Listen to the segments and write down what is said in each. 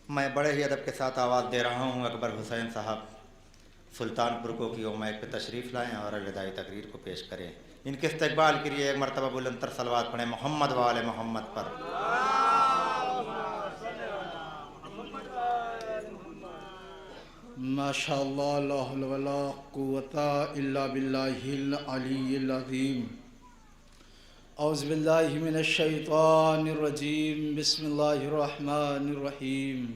میں بڑے ہی ادب کے ساتھ آواز دے رہا ہوں اکبر حسین صاحب سلطانپور کو کہ وہ مائک پہ تشریف لائیں اور الوداعی تقریر کو پیش کریں۔ ان کے استقبال کے لیے ایک مرتبہ بلندتر صلوات پڑھیں محمد و آل محمد پر۔ ماشاء اللہ لا حول ولا قوت الا باللہ العلی العظیم۔ اعوذ باللہ من الشیطان الرجیم، بسم اللہ الرحمن الرحیم۔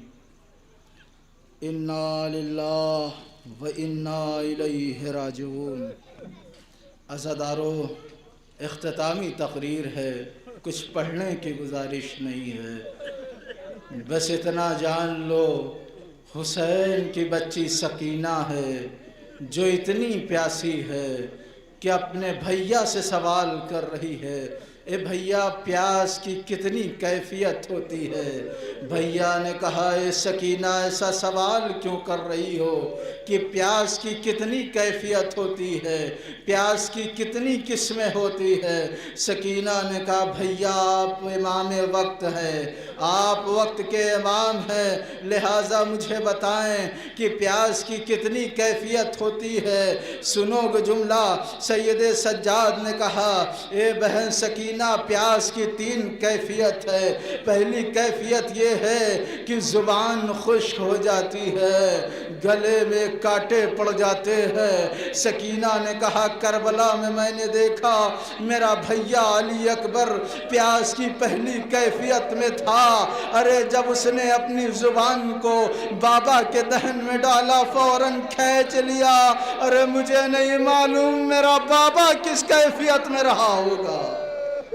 انا للہ و انا الیہ راجعون۔ عزادارو، اختتامی تقریر ہے، کچھ پڑھنے کی گزارش نہیں ہے، بس اتنا جان لو حسین کی بچی سکینہ ہے جو اتنی پیاسی ہے کہ اپنے بھیا سے سوال کر رہی ہے، اے بھیا پیاس کی کتنی کیفیت ہوتی ہے؟ بھیا نے کہا اے سکینہ ایسا سوال کیوں کر رہی ہو کہ پیاس کی کتنی کیفیت ہوتی ہے، پیاس کی کتنی قسمیں ہوتی ہے؟ سکینہ نے کہا بھیا آپ امام وقت ہیں، آپ وقت کے امام ہیں، لہٰذا مجھے بتائیں کہ پیاس کی کتنی کیفیت ہوتی ہے۔ سنو گے جملہ، سید سجاد نے کہا اے بہن سکینہ پیاس کی 3 کیفیت ہے۔ پہلی کیفیت یہ ہے کہ زبان خشک ہو جاتی ہے، گلے میں کانٹے پڑ جاتے ہیں۔ سکینہ نے کہا کربلا میں نے دیکھا میرا بھیا علی اکبر پیاس کی پہلی کیفیت میں تھا، ارے جب اس نے اپنی زبان کو بابا کے دہن میں ڈالا فوراً کھینچ لیا، ارے مجھے نہیں معلوم میرا بابا کس کیفیت میں رہا ہوگا۔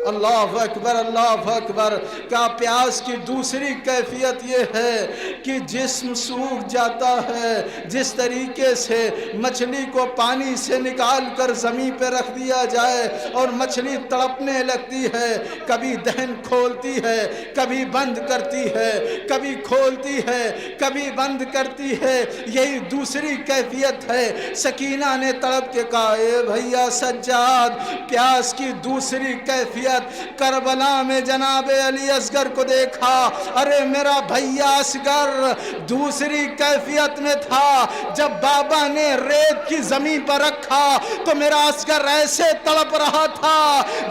اللہ اکبر اللہ اکبر۔ کہا پیاس کی دوسری کیفیت یہ ہے کہ جسم سوکھ جاتا ہے، جس طریقے سے مچھلی کو پانی سے نکال کر زمین پہ رکھ دیا جائے اور مچھلی تڑپنے لگتی ہے، کبھی دہن کھولتی ہے کبھی بند کرتی ہے، کبھی کھولتی ہے کبھی بند کرتی ہے، یہی دوسری کیفیت ہے۔ سکینہ نے تڑپ کے کہا اے بھیا سجاد پیاس کی دوسری کیفیت کربلا میں جناب علی اصغر کو دیکھا، ارے میرا بھیا اصغر دوسری کیفیت میں تھا، جب بابا نے ریت کی زمین پر رکھا تو میرا اصغر ایسے تڑپ رہا تھا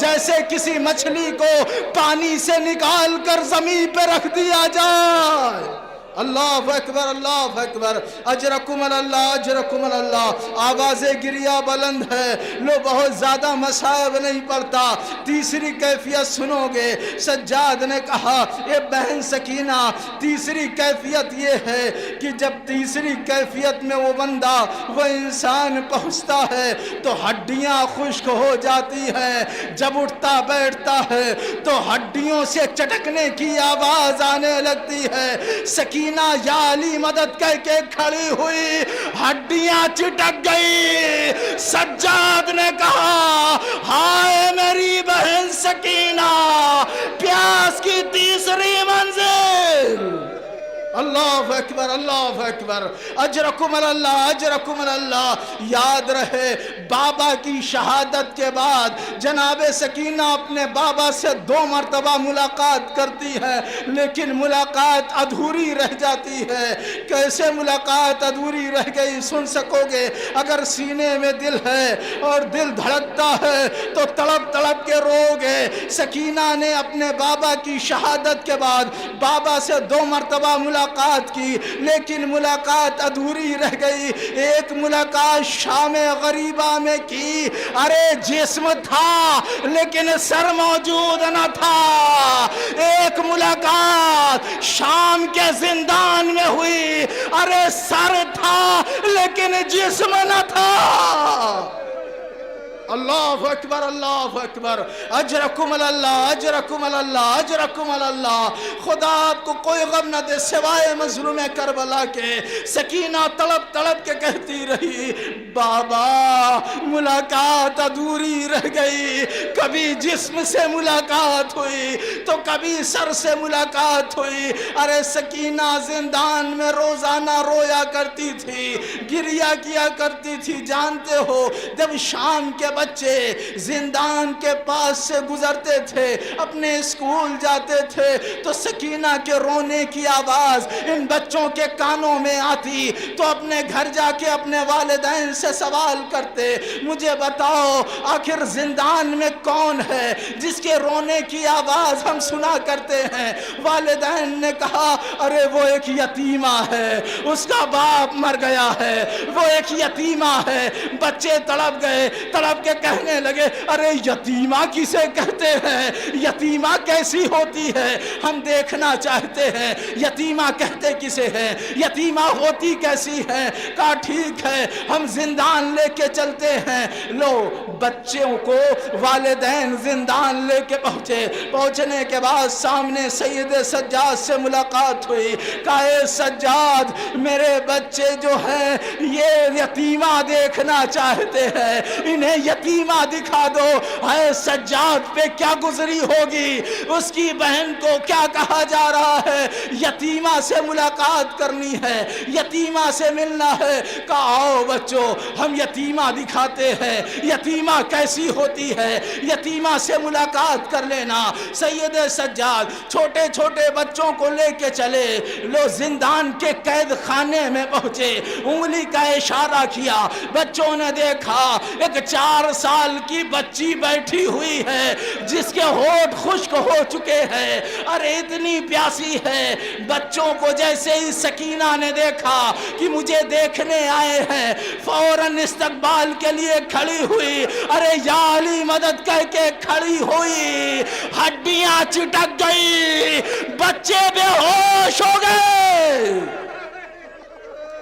جیسے کسی مچھلی کو پانی سے نکال کر زمین پہ رکھ دیا جائے۔ اللہ اکبر اللہ اکبر۔ اجرکم اللہ اجرکم اللہ۔ آواز گریہ بلند ہے، لو بہت زیادہ مصائب نہیں پڑتا۔ تیسری کیفیت سنو گے، سجاد نے کہا اے بہن سکینہ تیسری کیفیت یہ ہے کہ جب تیسری کیفیت میں وہ بندہ وہ انسان پہنچتا ہے تو ہڈیاں خشک ہو جاتی ہیں، جب اٹھتا بیٹھتا ہے تو ہڈیوں سے چٹکنے کی آواز آنے لگتی ہے۔ سکینہ یا علی مدد کہہ کے کھڑی ہوئی، ہڈیاں چٹک گئی۔ سجاد نے کہا ہائے میری بہن سکینہ پیاس کی تیسری منزل۔ اللہ اکبر اللہ اکبر۔ اجرکم اللہ اجرکم اللہ۔ یاد رہے بابا کی شہادت کے بعد جناب سکینہ اپنے بابا سے 2 مرتبہ ملاقات کرتی ہے، لیکن ملاقات ادھوری رہ جاتی ہے۔ کیسے ملاقات ادھوری رہ گئی سن سکو گے؟ اگر سینے میں دل ہے اور دل دھڑکتا ہے تو تڑپ تڑپ کے رو گے۔ سکینہ نے اپنے بابا کی شہادت کے بعد بابا سے 2 مرتبہ ملاقات کی، لیکن ملاقات ادھوری رہ گئی۔ ایک ملاقات شام غریبہ میں کی، ارے جسم تھا لیکن سر موجود نہ تھا۔ ایک ملاقات شام کے زندان میں ہوئی، ارے سر تھا لیکن جسم نہ تھا۔ اللہ اکبر اللہ اکبر۔ اجرکم اللہ اجرکم اللہ اجرکم اللہ۔ خدا آپ کو کوئی غم نہ دے سوائے مظلوم کربلا کے۔ سکینہ تڑپ تڑپ کے کہتی رہی بابا ملاقات ادھوری رہ گئی، کبھی جسم سے ملاقات ہوئی تو کبھی سر سے ملاقات ہوئی۔ ارے سکینہ زندان میں روزانہ رویا کرتی تھی، گریہ کیا کرتی تھی۔ جانتے ہو جب شام کے बच्चे जिंदान के पास से गुजरते थे, अपने स्कूल जाते थे, तो सकीना के रोने की आवाज़ इन बच्चों के कानों में आती, तो अपने घर जाके अपने वालिदैन से सवाल करते, मुझे बताओ आखिर जिंदान में कौन है जिसके रोने की आवाज़ हम सुना करते हैं। वालिदैन ने कहा, अरे वो एक यतीमा है, उसका बाप मर गया है, वो एक यतीमा है। बच्चे तड़प गए, तड़प के कहने लगे, अरे यतीमा किसे कहते हैं, यतीमा कैसी होती है, हम देखना चाहते हैं, यतीमा कहते किसे हैं, यतीमा होती कैसी है। कहा ठीक है, हम जिंदान लेके चलते हैं। लो बच्चों को वालिदैन जिंदान लेके पहुंचे। पहुंचने के बाद सामने सैयद सज्जाद से मुलाकात हुई। कहा ए सज्जाद, मेरे बच्चे जो हैं ये यतीमा देखना चाहते हैं, इन्हें यतीमा दिखा दो। है सज्जाद पे क्या गुजरी होगी, उसकी बहन को क्या कहा जा रहा है, यतीमा से मुलाकात करनी है, यतीमा से मिलना है। कहा आओ बच्चों, हम यतीमा दिखाते हैं, यतीमा कैसी होती है, यतीमा से मुलाकात कर लेना। सैयद सज्जाद छोटे छोटे बच्चों को लेके चले। लो जिंदान के कैद खाने में पहुंचे, उंगली का इशारा किया। बच्चों ने देखा एक 4 साल की बच्ची बैठी हुई है जिसके होठ खुश्क हो चुके हैं। अरे इतनी प्यासी है। बच्चों को जैसे ही सकीना ने देखा कि मुझे देखने आए हैं, फौरन इस्तकबाल के लिए खड़ी हुई। अरे या अली मदद कह के खड़ी हुई, हड्डियां चिटक गई, बच्चे बेहोश हो गए।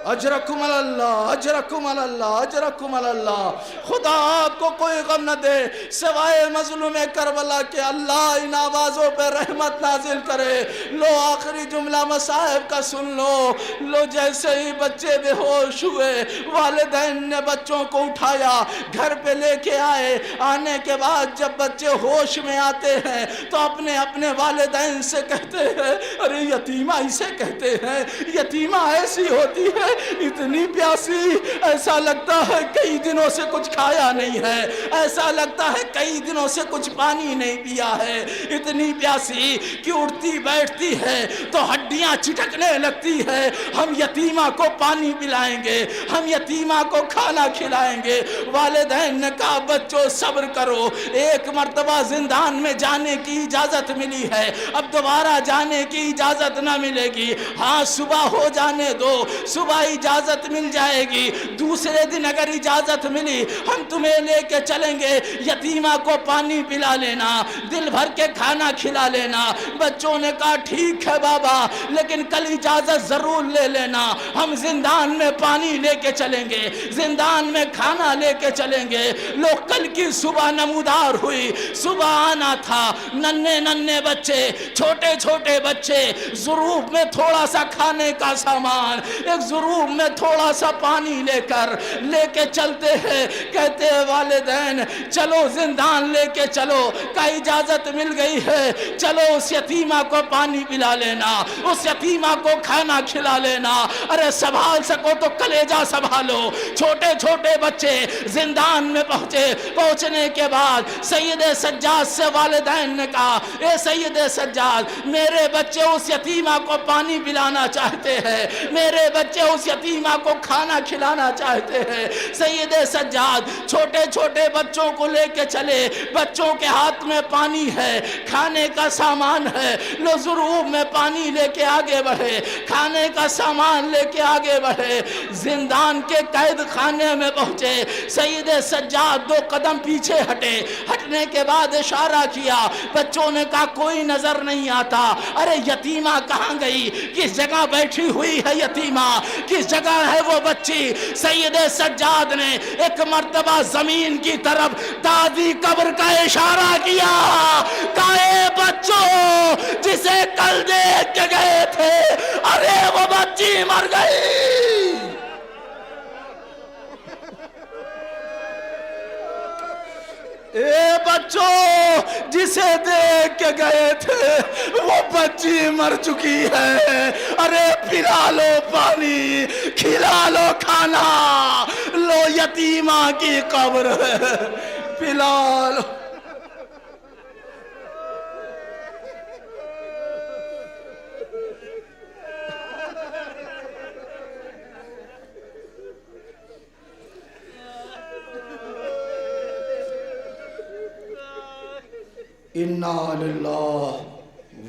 अजरकुम अल्लाह, अजरकुम अल्लाह, अजरकुम अल्लाह। खुदा आपको कोई गम न दे सिवाय मजलूम करबला के। अल्लाह इन आवाज़ों पर रहमत नाजिल करे। लो आखिरी जुमला मसाहिब का सुन लो। लो जैसे ही बच्चे बेहोश हुए, वालिदैन ने बच्चों को उठाया, घर पे लेके आए। आने के बाद जब बच्चे होश में आते हैं तो अपने अपने वालिदैन से कहते हैं, अरे यतीमा इसे कहते हैं, यतीमा ऐसी होती है, इतनी प्यासी, ऐसा लगता है कई दिनों से कुछ खाया नहीं है, ऐसा लगता है कई दिनों से कुछ पानी नहीं पिया है, इतनी प्यासी कि उठती बैठती है तो हड्डियां चिटकने लगती है। हम यतीमा को पानी पिलाएंगे, हम यतीमा को खाना खिलाएंगे। वालिदैन ने कहा बच्चों सब्र करो, एक मर्तबा जिंदान में जाने की इजाजत मिली है, अब दोबारा जाने की इजाजत ना मिलेगी। हाँ सुबह हो जाने दो, सुबह इजाजत मिल जाएगी। दूसरे दिन अगर इजाजत मिली हम तुम्हें लेके चलेंगे, यतीमा को पानी पिला लेना, दिल भर के खाना खिला लेना। बच्चों ने कहा ठीक है बाबा, लेकिन कल इजाजत जरूर ले लेना, हम जिंदान में पानी लेके चलेंगे, जिंदान में खाना लेके चलेंगे। लोग कल की सुबह नमूदार हुई, सुबह आना था। नन्हे नन्हे बच्चे, छोटे छोटे बच्चे, ज़ुरूफ में थोड़ा सा खाने का सामान, एक ज़ुरूफ में थोड़ा सा पानी लेके चलते हैं। कहते हैं वालिदैन चलो जिंदान लेके चलो, का इजाजत मिल गई है, चलो उस यतीमा को पानी पिला लेना, उस यतीमा को खाना खिला लेना। अरे संभाल सको तो कलेजा संभालो। छोटे छोटे बच्चे जिंदान में पहुंचे। पहुंचने के बाद सैयद सज्जाद से वालिदैन ने कहा, ए सैयद सज्जाद, मेरे बच्चे उस यतीमा को पानी पिलाना चाहते हैं, मेरे बच्चे उस यतीमा को खाना खिलाना चाहते हैं। सैयद सज्जाद छोटे छोटे बच्चों को लेके चले। बच्चों के हाथ में पानी है, खाने का सामान है। लो ज़रूर में पानी लेके आगे बढ़े, खाने का सामान लेके आगे बढ़े। जिंदान के कैद खाने में पहुंचे। सैयद सज्जाद 2 कदम पीछे हटे। हटने के बाद इशारा किया। बच्चों ने कहा कोई नजर नहीं आता। अरे यतीमा कहाँ गई, किस जगह बैठी हुई है यतीमा, किस जगह है वो बच्ची। सैयद सज्जाद ने एक मर्तबा जमीन की तरफ दादी कब्र का इशारा किया। काए बच्चों जिसे कल देख के गए थे, अरे वो बच्ची मर गई। ए बच्चों जिसे देख के गए थे वो बच्ची मर चुकी है। अरे पिला लो पानी, खिला लो खाना, लो यतीमा की कब्र है, بلال انا للہ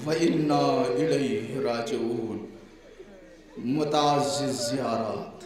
و انا الیہ راجعون۔ متعزز زیارات،